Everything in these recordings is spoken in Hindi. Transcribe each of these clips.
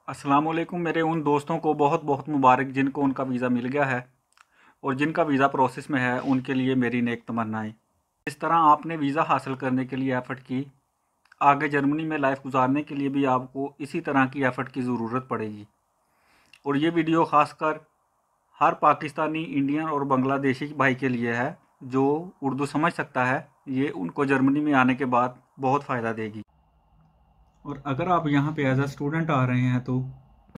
अस्सलाम वालेकुम। मेरे उन दोस्तों को बहुत बहुत मुबारक जिनको उनका वीज़ा मिल गया है और जिनका वीज़ा प्रोसेस में है, उनके लिए मेरी नेक तमन्नाएं। इस तरह आपने वीज़ा हासिल करने के लिए एफ़र्ट की, आगे जर्मनी में लाइफ गुजारने के लिए भी आपको इसी तरह की एफ़र्ट की ज़रूरत पड़ेगी। और ये वीडियो ख़ासकर हर पाकिस्तानी, इंडियन और बांग्लादेशी भाई के लिए है जो उर्दू समझ सकता है। ये उनको जर्मनी में आने के बाद बहुत फ़ायदा देगी। और अगर आप यहाँ पे एज अ स्टूडेंट आ रहे हैं तो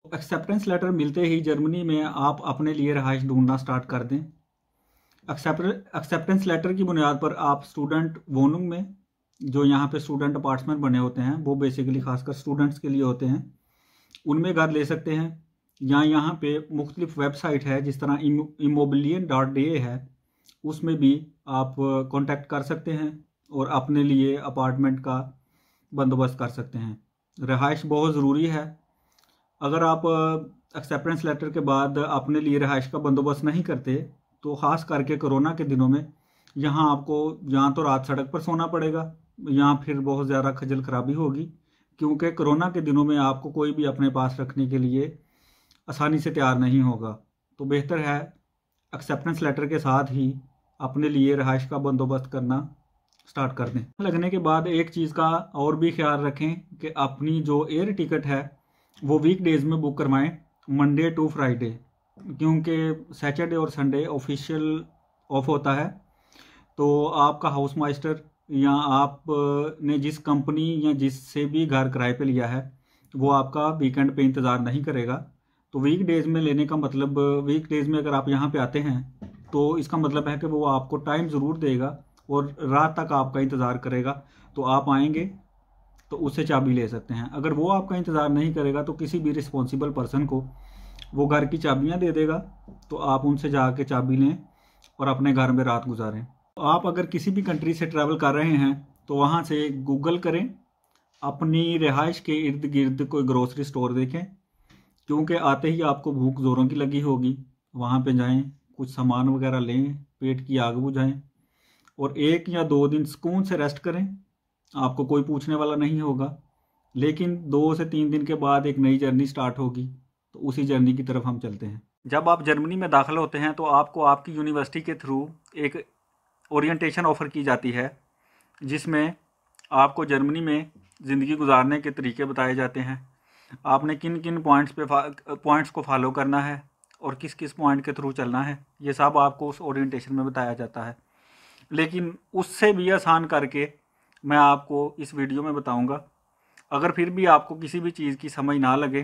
एक्सेप्टेंस लेटर मिलते ही जर्मनी में आप अपने लिए रहाइश ढूंढना स्टार्ट कर दें। एक्सेप्टेंस लेटर की बुनियाद पर आप स्टूडेंट वोनुंग में, जो यहाँ पे स्टूडेंट अपार्टमेंट बने होते हैं, वो बेसिकली खासकर स्टूडेंट्स के लिए होते हैं, उनमें घर ले सकते हैं। या यहाँ पे मुख्तलिफ वेबसाइट है, जिस तरह immobilien.de है, उसमें भी आप कांटेक्ट कर सकते हैं और अपने लिए अपार्टमेंट का बंदोबस्त कर सकते हैं। रहाइश बहुत ज़रूरी है। अगर आप एक्सेप्टेंस लेटर के बाद अपने लिए रहाइश का बंदोबस्त नहीं करते तो ख़ास करके कोरोना के दिनों में यहाँ आपको या तो रात सड़क पर सोना पड़ेगा या फिर बहुत ज़्यादा खजल खराबी होगी, क्योंकि कोरोना के दिनों में आपको कोई भी अपने पास रखने के लिए आसानी से तैयार नहीं होगा। तो बेहतर है एक्सेप्टेंस लेटर के साथ ही अपने लिए रहाइश का बंदोबस्त करना स्टार्ट कर दें। लगने के बाद एक चीज़ का और भी ख्याल रखें कि अपनी जो एयर टिकट है वो वीक डेज़ में बुक करवाएं, मंडे टू फ्राइडे, क्योंकि सैटरडे और संडे ऑफिशियल ऑफ होता है। तो आपका हाउस मास्टर या आप ने जिस कंपनी या जिससे भी घर किराए पे लिया है वो आपका वीकेंड पे इंतज़ार नहीं करेगा। तो वीक डेज़ में लेने का मतलब, वीक डेज़ में अगर आप यहाँ पे आते हैं तो इसका मतलब है कि वो आपको टाइम ज़रूर देगा और रात तक आपका इंतज़ार करेगा। तो आप आएंगे तो उससे चाबी ले सकते हैं। अगर वो आपका इंतज़ार नहीं करेगा तो किसी भी रिस्पॉन्सिबल पर्सन को वो घर की चाबियां दे देगा, तो आप उनसे जाके चाबी लें और अपने घर में रात गुजारें। तो आप अगर किसी भी कंट्री से ट्रैवल कर रहे हैं तो वहाँ से गूगल करें, अपनी रिहाइश के इर्द गिर्द कोई ग्रोसरी स्टोर देखें, क्योंकि आते ही आपको भूख ज़ोरों की लगी होगी। वहाँ पे जाएं, कुछ सामान वगैरह लें, पेट की आग बुझाएं और 1 या 2 दिन सुकून से रेस्ट करें। आपको कोई पूछने वाला नहीं होगा। लेकिन 2 से 3 दिन के बाद एक नई जर्नी स्टार्ट होगी, तो उसी जर्नी की तरफ हम चलते हैं। जब आप जर्मनी में दाखिल होते हैं तो आपको आपकी यूनिवर्सिटी के थ्रू एक ओरिएंटेशन ऑफ़र की जाती है, जिसमें आपको जर्मनी में ज़िंदगी गुजारने के तरीके बताए जाते हैं। आपने किन किन पॉइंट्स को फॉलो करना है और किस किस पॉइंट के थ्रू चलना है, ये सब आपको उस ओरिएंटेशन में बताया जाता है। लेकिन उससे भी आसान करके मैं आपको इस वीडियो में बताऊंगा। अगर फिर भी आपको किसी भी चीज़ की समझ ना लगे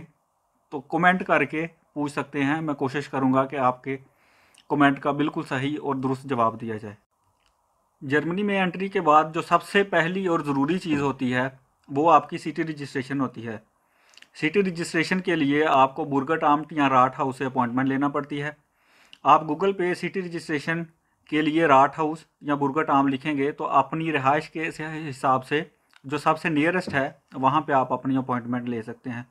तो कमेंट करके पूछ सकते हैं। मैं कोशिश करूंगा कि आपके कमेंट का बिल्कुल सही और दुरुस्त जवाब दिया जाए। जर्मनी में एंट्री के बाद जो सबसे पहली और ज़रूरी चीज़ होती है वो आपकी सिटी रजिस्ट्रेशन होती है। सिटी रजिस्ट्रेशन के लिए आपको बुरगट आम्ट या राट हाउस से अपॉइंटमेंट लेना पड़ती है। आप गूगल पे सिटी रजिस्ट्रेशन के लिए राट हाउस या बुरगट आम लिखेंगे तो अपनी रिहाइश के हिसाब से जो सबसे नियरेस्ट है वहाँ पे आप अपनी अपॉइंटमेंट ले सकते हैं।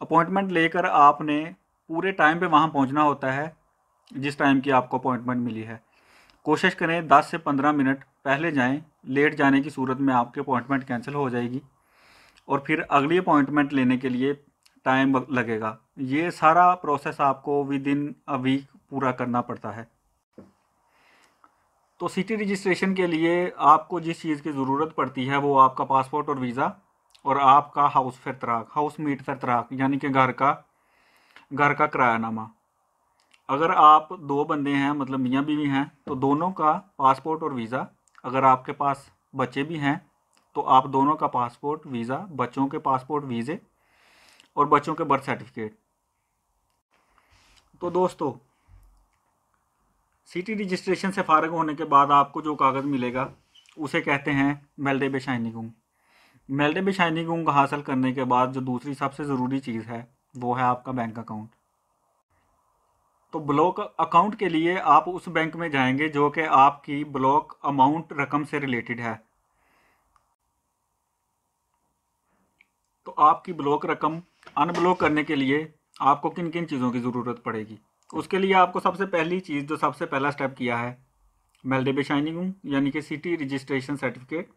अपॉइंटमेंट लेकर आपने पूरे टाइम पे वहाँ पहुँचना होता है जिस टाइम की आपको अपॉइंटमेंट मिली है। कोशिश करें 10 से 15 मिनट पहले जाएं। लेट जाने की सूरत में आपकी अपॉइंटमेंट कैंसिल हो जाएगी और फिर अगली अपॉइंटमेंट लेने के लिए टाइम लगेगा। ये सारा प्रोसेस आपको विद इन अ वीक पूरा करना पड़ता है। तो सिटी रजिस्ट्रेशन के लिए आपको जिस चीज़ की ज़रूरत पड़ती है वो आपका पासपोर्ट और वीज़ा और आपका हाउस मीट फरतराक, यानी कि घर का किरायानामा। अगर आप 2 बंदे हैं, मतलब मियाँ बीवी हैं, तो दोनों का पासपोर्ट और वीज़ा। अगर आपके पास बच्चे भी हैं तो आप दोनों का पासपोर्ट, वीज़ा, बच्चों के पासपोर्ट, वीज़े और बच्चों के बर्थ सर्टिफिकेट। तो दोस्तों, सिटी रजिस्ट्रेशन से फ़ारिग होने के बाद आपको जो कागज़ मिलेगा उसे कहते हैं मेल्डेबेशाइनिगुंग। मेल्डेबेशाइनिगुंग हासिल करने के बाद जो दूसरी सबसे ज़रूरी चीज़ है वो है आपका बैंक अकाउंट। तो ब्लॉक अकाउंट के लिए आप उस बैंक में जाएंगे जो कि आपकी ब्लॉक अमाउंट रकम से रिलेटेड है। तो आपकी ब्लॉक रकम अनब्लॉक करने के लिए आपको किन किन चीज़ों की ज़रूरत पड़ेगी, उसके लिए आपको सबसे पहली चीज़, जो सबसे पहला स्टेप किया है, मेल्डेबेशाइनिगुंग यानी कि सिटी रजिस्ट्रेशन सर्टिफिकेट,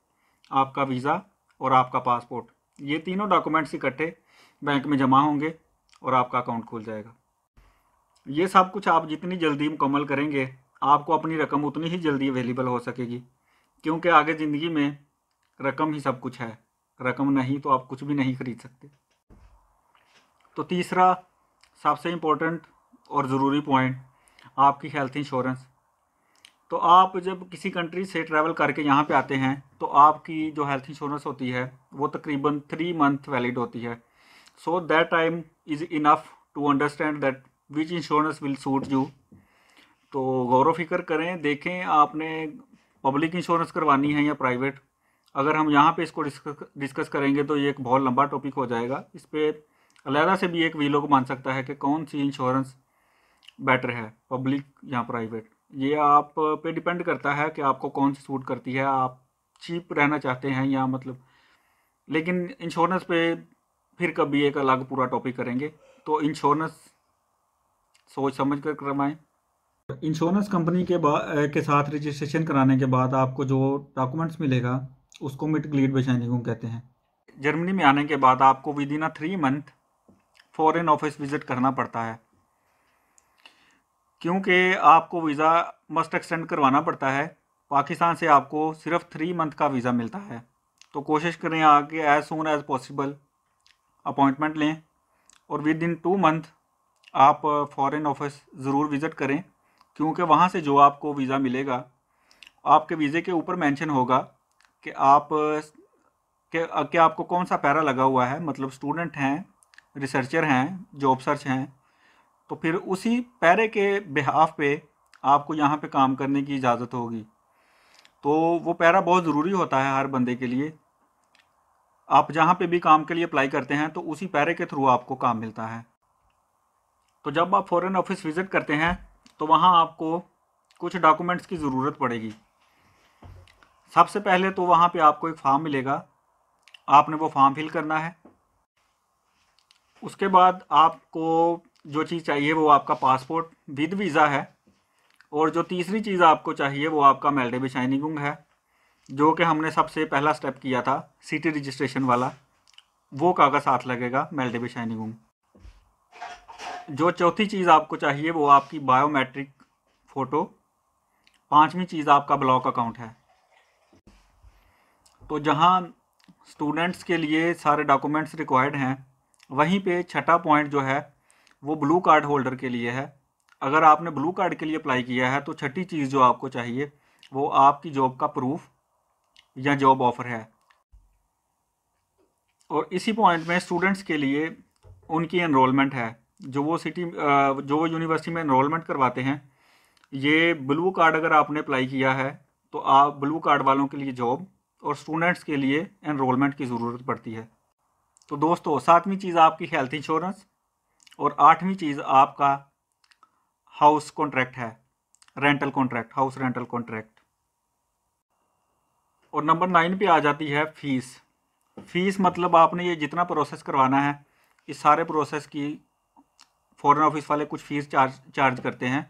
आपका वीज़ा और आपका पासपोर्ट, ये तीनों डॉक्यूमेंट्स इकट्ठे बैंक में जमा होंगे। और आपका अकाउंट खुल जाएगा। ये सब कुछ आप जितनी जल्दी मुकम्मल करेंगे, आपको अपनी रकम उतनी ही जल्दी अवेलेबल हो सकेगी, क्योंकि आगे ज़िंदगी में रकम ही सब कुछ है। रकम नहीं तो आप कुछ भी नहीं खरीद सकते। तो तीसरा सबसे इम्पोर्टेंट और ज़रूरी पॉइंट, आपकी हेल्थ इंश्योरेंस। तो आप जब किसी कंट्री से ट्रैवल करके यहाँ पे आते हैं तो आपकी जो हेल्थ इंश्योरेंस होती है वो तकरीबन 3 मंथ वैलिड होती है। So that time is enough to understand that which insurance will suit you. तो गौर फिक्र करें, देखें आपने पब्लिक इंश्योरेंस करवानी है या प्राइवेट। अगर हम यहाँ पे इसको डिस्कस करेंगे तो ये एक बहुत लंबा टॉपिक हो जाएगा। इस पर अलहदा से भी एक वीडियो बन सकता है कि कौन सी इंश्योरेंस बेटर है, पब्लिक या प्राइवेट। ये आप पे डिपेंड करता है कि आपको कौन सी सूट करती है, आप चीप रहना चाहते हैं या मतलब। लेकिन इंश्योरेंस पे फिर कभी एक अलग पूरा टॉपिक करेंगे। तो इंश्योरेंस सोच समझ कर करवाएं। इंश्योरेंस कंपनी के साथ रजिस्ट्रेशन कराने के बाद आपको जो डॉक्यूमेंट्स मिलेगा उसको Mitgliedbescheinigung कहते हैं। जर्मनी में आने के बाद आपको with in 3 month foreign office visit करना पड़ता है, क्योंकि आपको वीज़ा मस्ट एक्सटेंड करवाना पड़ता है। पाकिस्तान से आपको सिर्फ 3 मंथ का वीज़ा मिलता है। तो कोशिश करें आगे as soon as possible appointment लें और विद इन 2 मंथ आप फॉरेन ऑफिस ज़रूर विज़िट करें, क्योंकि वहाँ से जो आपको वीज़ा मिलेगा, आपके वीज़े के ऊपर मेंशन होगा कि आपको कौन सा पैरा लगा हुआ है, मतलब स्टूडेंट हैं, रिसर्चर हैं, जॉब सर्च हैं। तो फिर उसी पैरे के बिहाफ पे आपको यहाँ पे काम करने की इजाज़त होगी। तो वो पैरा बहुत ज़रूरी होता है हर बंदे के लिए। आप जहाँ पे भी काम के लिए अप्लाई करते हैं तो उसी पैरे के थ्रू आपको काम मिलता है। तो जब आप फॉरेन ऑफिस विज़िट करते हैं तो वहाँ आपको कुछ डॉक्यूमेंट्स की ज़रूरत पड़ेगी। सबसे पहले तो वहाँ पे आपको एक फॉर्म मिलेगा, आपने वो फॉर्म फिल करना है। उसके बाद आपको जो चीज़ चाहिए वो आपका पासपोर्ट विद वीज़ा है, और जो तीसरी चीज़ आपको चाहिए वो आपका Meldebescheinigung है, जो कि हमने सबसे पहला स्टेप किया था सिटी रजिस्ट्रेशन वाला, वो कागज़ साथ लगेगा Meldebescheinigung। जो चौथी चीज़ आपको चाहिए वो आपकी बायोमेट्रिक फ़ोटो। पांचवी चीज़ आपका ब्लॉक अकाउंट है। तो जहाँ स्टूडेंट्स के लिए सारे डॉक्यूमेंट्स रिक्वायर्ड हैं, वहीं पे छठा पॉइंट जो है वो ब्लू कार्ड होल्डर के लिए है। अगर आपने ब्लू कार्ड के लिए अप्लाई किया है तो छठी चीज़ जो आपको चाहिए वो आपकी जॉब का प्रूफ या जॉब ऑफर है। और इसी पॉइंट में स्टूडेंट्स के लिए उनकी एनरोलमेंट है, जो वो यूनिवर्सिटी में एनरोलमेंट करवाते हैं। ये ब्लू कार्ड अगर आपने अप्लाई किया है तो आप ब्लू कार्ड वालों के लिए जॉब और स्टूडेंट्स के लिए एनरोलमेंट की ज़रूरत पड़ती है। तो दोस्तों, 7वीं चीज़ आपकी हेल्थ इंश्योरेंस और 8वीं चीज़ आपका हाउस कॉन्ट्रैक्ट है, rental contract, house rental contract. और नंबर 9 पे आ जाती है फ़ीस। फ़ीस मतलब आपने ये जितना प्रोसेस करवाना है, इस सारे प्रोसेस की फॉरेन ऑफिस वाले कुछ फ़ीस चार्ज करते हैं।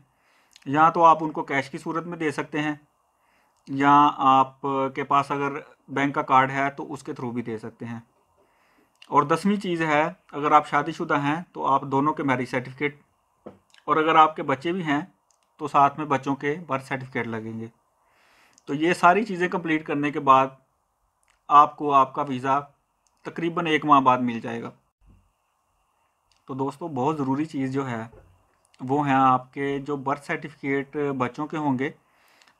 या तो आप उनको कैश की सूरत में दे सकते हैं, या आप के पास अगर बैंक का कार्ड है तो उसके थ्रू भी दे सकते हैं। और 10वीं चीज़ है, अगर आप शादीशुदा हैं तो आप दोनों के मैरिज सर्टिफिकेट, और अगर आपके बच्चे भी हैं तो साथ में बच्चों के बर्थ सर्टिफिकेट लगेंगे। तो ये सारी चीज़ें कंप्लीट करने के बाद आपको आपका वीज़ा तकरीबन 1 माह बाद मिल जाएगा। तो दोस्तों, बहुत ज़रूरी चीज़ जो है वो है आपके जो बर्थ सर्टिफिकेट बच्चों के होंगे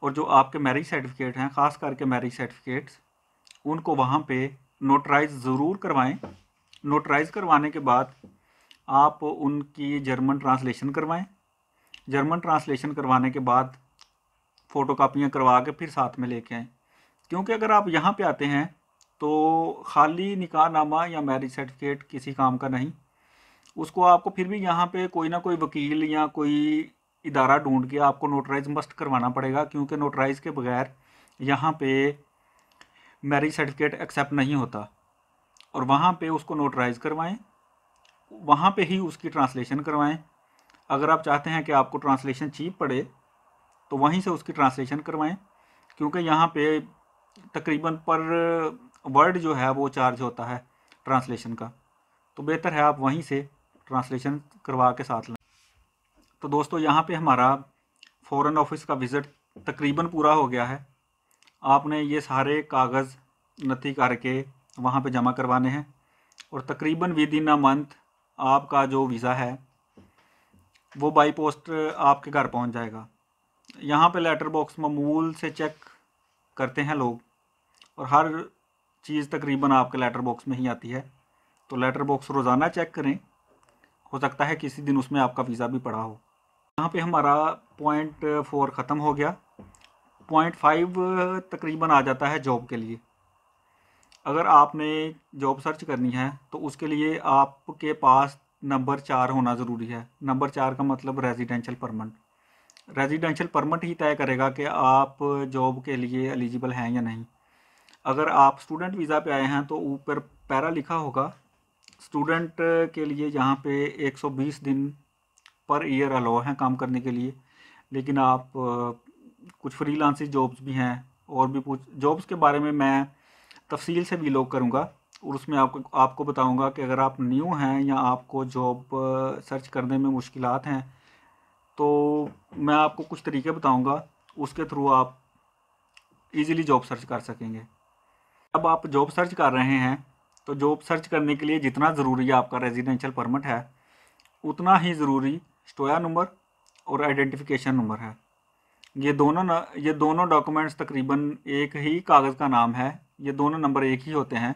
और जो आपके मैरिज सर्टिफिकेट हैं, ख़ास करके मैरिज सर्टिफिकेट्स, उनको वहाँ पे नोटराइज़ ज़रूर करवाएं। नोटराइज़ करवाने के बाद आप उनकी जर्मन ट्रांसलेशन करवाएं। जर्मन ट्रांसलेशन करवाने के बाद फ़ोटोकॉपियाँ करवा के फिर साथ में लेके आएँ, क्योंकि अगर आप यहाँ पे आते हैं तो खाली निकाहनामा या मैरिज सर्टिफिकेट किसी काम का नहीं। उसको आपको फिर भी यहाँ पे कोई ना कोई वकील या कोई इदारा ढूंढ के आपको नोटराइज मस्ट करवाना पड़ेगा, क्योंकि नोटराइज के बगैर यहाँ पे मैरिज सर्टिफिकेट एक्सेप्ट नहीं होता। और वहाँ पे उसको नोटराइज करवाएं, वहाँ पे ही उसकी ट्रांसलेशन करवाएं। अगर आप चाहते हैं कि आपको ट्रांसलेशन चीप पड़े तो वहीं से उसकी ट्रांसलेशन करवाएं, क्योंकि यहाँ पे तकरीबन पर वर्ड जो है वो चार्ज होता है ट्रांसलेशन का। तो बेहतर है आप वहीं से ट्रांसलेशन करवा के साथ लें। तो दोस्तों यहाँ पे हमारा फ़ॉरेन ऑफिस का विज़िट तकरीबन पूरा हो गया है। आपने ये सारे कागज़ नथी करके वहाँ पे जमा करवाने हैं और तकरीबन विद इन अ मंथ आपका जो वीज़ा है वो बाई पोस्ट आपके घर पहुँच जाएगा। यहाँ पे लेटर बॉक्स मामूल से चेक करते हैं लोग और हर चीज़ तकरीबन आपके लेटर बॉक्स में ही आती है। तो लेटर बॉक्स रोज़ाना चेक करें, हो सकता है किसी दिन उसमें आपका वीज़ा भी पड़ा हो। यहाँ पे हमारा पॉइंट 4 ख़त्म हो गया। पॉइंट 5 तकरीबन आ जाता है जॉब के लिए। अगर आपने जॉब सर्च करनी है तो उसके लिए आपके पास नंबर 4 होना ज़रूरी है। नंबर 4 का मतलब रेजिडेंशियल परमिट। रेजिडेंशियल परमिट ही तय करेगा कि आप जॉब के लिए एलिजिबल हैं या नहीं। अगर आप स्टूडेंट वीज़ा पे आए हैं तो ऊपर पैरा लिखा होगा स्टूडेंट के लिए, यहाँ पे 120 दिन पर ईयर अलाउ हैं काम करने के लिए। लेकिन आप कुछ फ्रीलांसिंग जॉब्स भी हैं और भी कुछ जॉब्स के बारे में मैं तफसील से व्लॉग करूँगा और उसमें आपको बताऊँगा कि अगर आप न्यू हैं या आपको जॉब सर्च करने में मुश्किलात हैं तो मैं आपको कुछ तरीके बताऊँगा, उसके थ्रू आप इजीली जॉब सर्च कर सकेंगे। अब आप जॉब सर्च कर रहे हैं तो जॉब सर्च करने के लिए जितना ज़रूरी है आपका रेजिडेंशियल परमिट है, उतना ही ज़रूरी स्टोया नंबर और आइडेंटिफिकेशन नंबर है। ये दोनों डॉक्यूमेंट्स तकरीबन एक ही कागज़ का नाम है, ये दोनों नंबर एक ही होते हैं।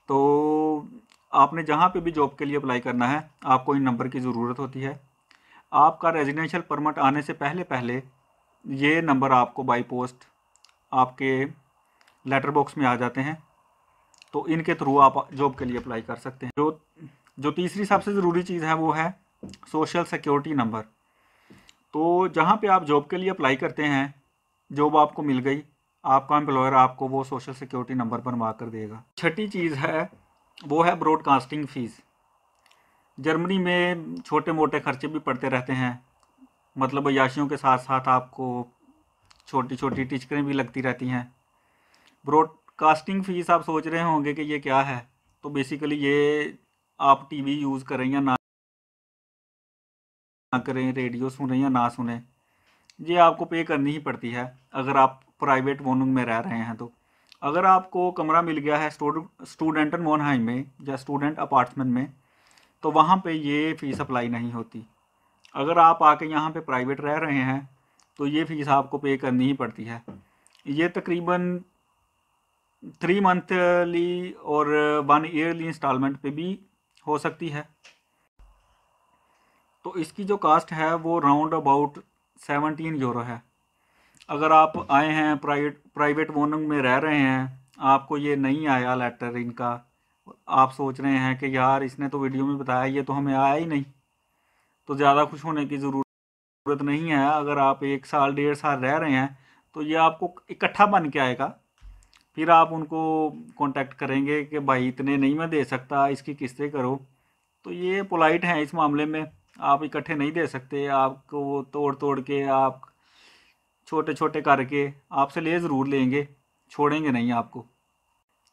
तो आपने जहाँ पे भी जॉब के लिए अप्लाई करना है आपको इन नंबर की ज़रूरत होती है। आपका रेजिडेंशियल परमिट आने से पहले ये नंबर आपको बाई पोस्ट आपके लेटर बॉक्स में आ जाते हैं। तो इनके थ्रू आप जॉब के लिए अप्लाई कर सकते हैं। जो तीसरी सबसे ज़रूरी चीज़ है वो है सोशल सिक्योरिटी नंबर। तो जहाँ पे आप जॉब के लिए अप्लाई करते हैं, जॉब आपको मिल गई, आपका एम्प्लॉयर आपको वो सोशल सिक्योरिटी नंबर बनवा कर देगा। छठी चीज़ है वो है ब्रॉडकास्टिंग फ़ीस। जर्मनी में छोटे मोटे खर्चे भी पड़ते रहते हैं, मतलब अय्याशियों के साथ साथ आपको छोटी छोटी टिचकरें भी लगती रहती हैं। ब्रॉडकास्टिंग फ़ीस आप सोच रहे होंगे कि ये क्या है। तो बेसिकली ये आप टीवी यूज़ करें या ना करें, रेडियो सुने या ना सुने, ये आपको पे करनी ही पड़ती है अगर आप प्राइवेट वोनिंग में रह रहे हैं। तो अगर आपको कमरा मिल गया है स्टूडेंटन वोनहाइम में या स्टूडेंट अपार्टमेंट में, तो वहाँ पे ये फ़ीस अप्लाई नहीं होती। अगर आप आके यहाँ पे प्राइवेट रह रहे हैं तो ये फ़ीस आपको पे करनी ही पड़ती है। ये तकरीबन 3 मंथली और 1 ईयरली इंस्टॉलमेंट पे भी हो सकती है। तो इसकी जो कास्ट है वो राउंड अबाउट 17 यूरो है। अगर आप आए हैं प्राइवेट वोनिंग में रह रहे हैं, आपको ये नहीं आया लेटर इनका, आप सोच रहे हैं कि यार इसने तो वीडियो में बताया, ये तो हमें आया ही नहीं, तो ज़्यादा खुश होने की ज़रूरत नहीं है। अगर आप 1 साल 1.5 साल रह रहे हैं तो ये आपको इकट्ठा बन के आएगा। फिर आप उनको कांटेक्ट करेंगे कि भाई इतने नहीं मैं दे सकता, इसकी किस्तें करो। तो ये पोलाइट हैं इस मामले में, आप इकट्ठे नहीं दे सकते, आपको वो तोड़ तोड़ के आप छोटे छोटे करके आपसे ले ज़रूर लेंगे, छोड़ेंगे नहीं आपको।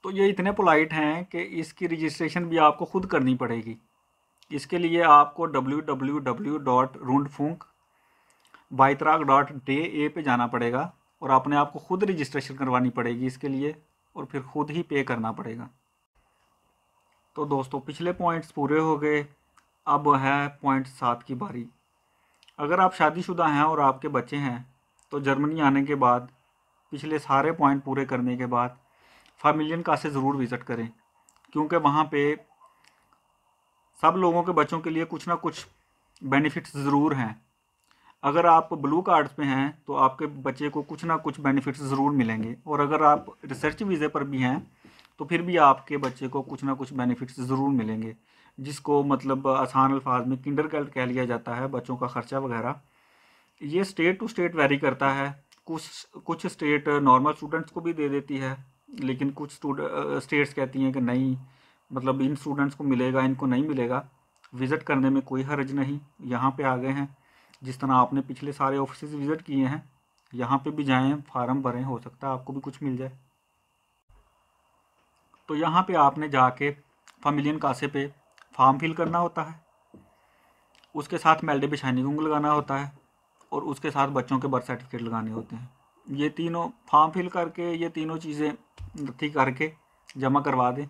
तो ये इतने पोलाइट हैं कि इसकी रजिस्ट्रेशन भी आपको खुद करनी पड़ेगी। इसके लिए आपको www.rundfunk-beitrag.de पे जाना पड़ेगा और अपने आप को खुद रजिस्ट्रेशन करवानी पड़ेगी इसके लिए, और फिर खुद ही पे करना पड़ेगा। तो दोस्तों पिछले पॉइंट्स पूरे हो गए, अब है पॉइंट 7 की बारी। अगर आप शादीशुदा हैं और आपके बच्चे हैं तो जर्मनी आने के बाद पिछले सारे पॉइंट पूरे करने के बाद फ़ामिलियन कासे ज़रूर विज़िट करें, क्योंकि वहाँ पे सब लोगों के बच्चों के लिए कुछ ना कुछ बेनिफिट्स ज़रूर हैं। अगर आप ब्लू कार्ड्स पे हैं तो आपके बच्चे को कुछ ना कुछ बेनिफिट्स ज़रूर मिलेंगे, और अगर आप रिसर्च वीज़े पर भी हैं तो फिर भी आपके बच्चे को कुछ ना कुछ बेनिफिट्स ज़रूर मिलेंगे, जिसको मतलब आसान अल्फाज में किंडरगार्टन कह लिया जाता है, बच्चों का ख़र्चा वगैरह। ये स्टेट टू स्टेट वेरी करता है। कुछ स्टेट नॉर्मल स्टूडेंट्स को भी दे देती है, लेकिन कुछ स्टेट्स कहती हैं कि नहीं, मतलब इन स्टूडेंट्स को मिलेगा, इनको नहीं मिलेगा। विज़िट करने में कोई हर्ज नहीं, यहाँ पे आ गए हैं, जिस तरह आपने पिछले सारे ऑफिस विज़िट किए हैं, यहाँ पे भी जाएं, फार्म भरें, हो सकता है आपको भी कुछ मिल जाए। तो यहाँ पे आपने जाके फ़ामिलियन कासे पे फॉर्म फिल करना होता है, उसके साथ मेल्डे शाइनिंग लगाना होता है और उसके साथ बच्चों के बर्थ सर्टिफिकेट लगाने होते हैं। ये तीनों फॉर्म फिल करके, ये तीनों चीज़ें नथी करके जमा करवा दें,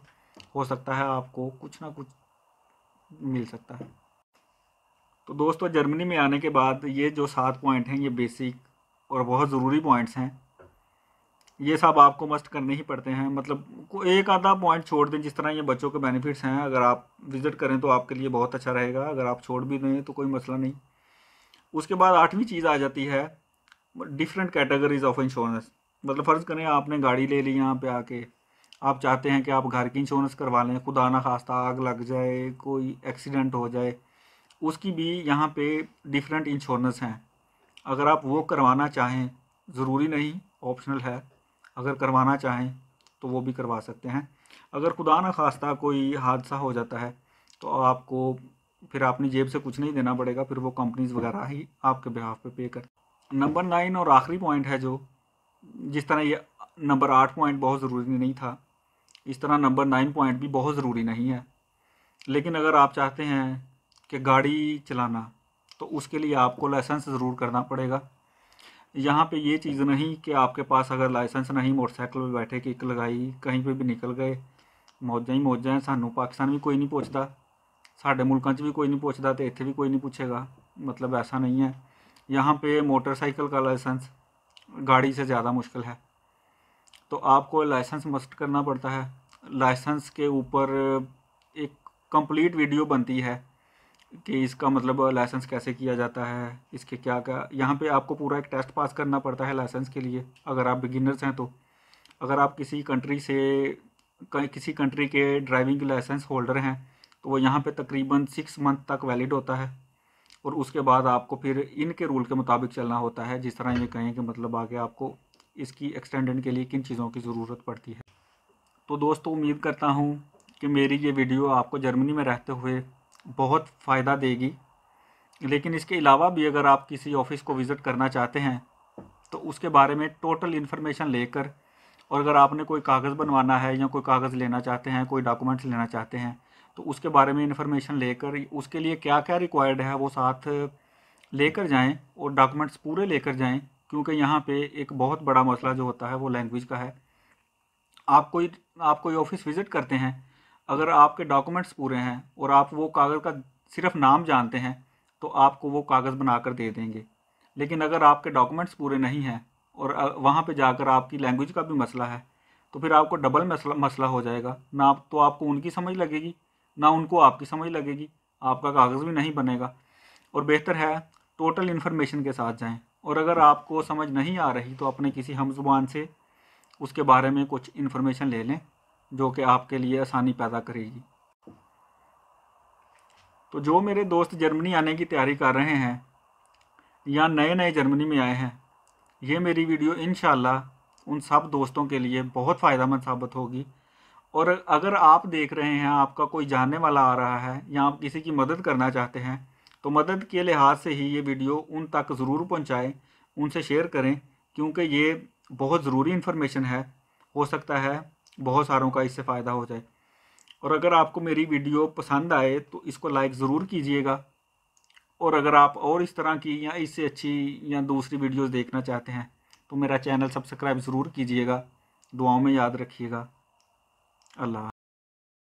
हो सकता है आपको कुछ ना कुछ मिल सकता है। तो दोस्तों, जर्मनी में आने के बाद ये जो 7 पॉइंट हैं, ये बेसिक और बहुत ज़रूरी पॉइंट्स हैं। ये सब आपको मस्ट करने ही पड़ते हैं। मतलब एक आधा पॉइंट छोड़ दें, जिस तरह ये बच्चों के बेनिफिट्स हैं, अगर आप विज़िट करें तो आपके लिए बहुत अच्छा रहेगा। अगर आप छोड़ भी दें तो कोई मसला नहीं। उसके बाद 8वीं चीज़ आ जाती है डिफरेंट कैटेगरीज ऑफ इंश्योरेंस। मतलब फ़र्ज़ करें आपने गाड़ी ले ली, यहाँ पे आके आप चाहते हैं कि आप घर की इंश्योरेंस करवा लें, खुदा ना खास्ता आग लग जाए, कोई एक्सीडेंट हो जाए, उसकी भी यहाँ पे डिफरेंट इंश्योरेंस हैं। अगर आप वो करवाना चाहें, ज़रूरी नहीं, ऑप्शनल है, अगर करवाना चाहें तो वो भी करवा सकते हैं। अगर खुदा ना खास्ता कोई हादसा हो जाता है तो आपको फिर अपनी जेब से कुछ नहीं देना पड़ेगा, फिर वो कंपनीज वगैरह ही आपके बिहाफ पे पे कर। नंबर 9 और आखिरी पॉइंट है जो, जिस तरह ये नंबर 8 पॉइंट बहुत ज़रूरी नहीं था, इस तरह नंबर 9 पॉइंट भी बहुत ज़रूरी नहीं है। लेकिन अगर आप चाहते हैं कि गाड़ी चलाना, तो उसके लिए आपको लाइसेंस ज़रूर करना पड़ेगा। यहाँ पे ये चीज़ नहीं कि आपके पास अगर लाइसेंस नहीं, मोटरसाइकिल पे बैठे किक लगाई, कहीं पे भी निकल गए, मौजा ही मौजा है, सानू पाकिस्तान भी कोई नहीं पूछता, साढ़े मुल्कों भी कोई नहीं पूछता, तो इत्थे भी कोई नहीं पूछेगा। मतलब ऐसा नहीं है। यहाँ पे मोटरसाइकिल का लाइसेंस गाड़ी से ज़्यादा मुश्किल है। तो आपको लाइसेंस मस्ट करना पड़ता है। लाइसेंस के ऊपर एक कंप्लीट वीडियो बनती है कि इसका मतलब लाइसेंस कैसे किया जाता है, इसके क्या क्या, यहाँ पे आपको पूरा एक टेस्ट पास करना पड़ता है लाइसेंस के लिए, अगर आप बिगिनर्स हैं तो। अगर आप किसी कंट्री से, किसी कंट्री के ड्राइविंग लाइसेंस होल्डर हैं, तो वो यहाँ पे तकरीबन 6 मंथ तक वैलिड होता है और उसके बाद आपको फिर इनके रूल के मुताबिक चलना होता है। जिस तरह ये कहें कि मतलब आगे आपको इसकी एक्सटेंडेड के लिए किन चीज़ों की ज़रूरत पड़ती है। तो दोस्तों, उम्मीद करता हूँ कि मेरी ये वीडियो आपको जर्मनी में रहते हुए बहुत फ़ायदा देगी। लेकिन इसके अलावा भी अगर आप किसी ऑफ़िस को विज़िट करना चाहते हैं तो उसके बारे में टोटल इन्फॉर्मेशन लेकर, और अगर आपने कोई कागज़ बनवाना है या कोई कागज़ लेना चाहते हैं, कोई डॉक्यूमेंट्स लेना चाहते हैं, तो उसके बारे में इन्फॉर्मेशन लेकर उसके लिए क्या क्या रिक्वायर्ड है वो साथ लेकर जाएं और डॉक्यूमेंट्स पूरे लेकर जाएं। क्योंकि यहाँ पे एक बहुत बड़ा मसला जो होता है वो लैंग्वेज का है। आप कोई ऑफिस विज़िट करते हैं, अगर आपके डॉक्यूमेंट्स पूरे हैं और आप वो कागज़ का सिर्फ नाम जानते हैं तो आपको वो कागज़ बना कर दे देंगे। लेकिन अगर आपके डॉक्यूमेंट्स पूरे नहीं हैं और वहाँ पे जाकर आपकी लैंग्वेज का भी मसला है, तो फिर आपको डबल मसला हो जाएगा ना। तो आपको उनकी समझ लगेगी, ना उनको आपकी समझ लगेगी, आपका कागज़ भी नहीं बनेगा। और बेहतर है टोटल इन्फॉर्मेशन के साथ जाएं। और अगर आपको समझ नहीं आ रही तो अपने किसी हम ज़ुबान से उसके बारे में कुछ इन्फॉर्मेशन ले लें, जो कि आपके लिए आसानी पैदा करेगी। तो जो मेरे दोस्त जर्मनी आने की तैयारी कर रहे हैं या नए नए जर्मनी में आए हैं, ये मेरी वीडियो इंशाल्लाह उन सब दोस्तों के लिए बहुत फ़ायदेमंद साबित होगी। और अगर आप देख रहे हैं, आपका कोई जानने वाला आ रहा है या आप किसी की मदद करना चाहते हैं, तो मदद के लिहाज से ही ये वीडियो उन तक ज़रूर पहुंचाएं, उनसे शेयर करें, क्योंकि ये बहुत ज़रूरी इन्फॉर्मेशन है। हो सकता है बहुत सारों का इससे फ़ायदा हो जाए। और अगर आपको मेरी वीडियो पसंद आए तो इसको लाइक ज़रूर कीजिएगा। और अगर आप और इस तरह की या इससे अच्छी या दूसरी वीडियोस देखना चाहते हैं तो मेरा चैनल सब्सक्राइब ज़रूर कीजिएगा। दुआओं में याद रखिएगा। अल्लाह।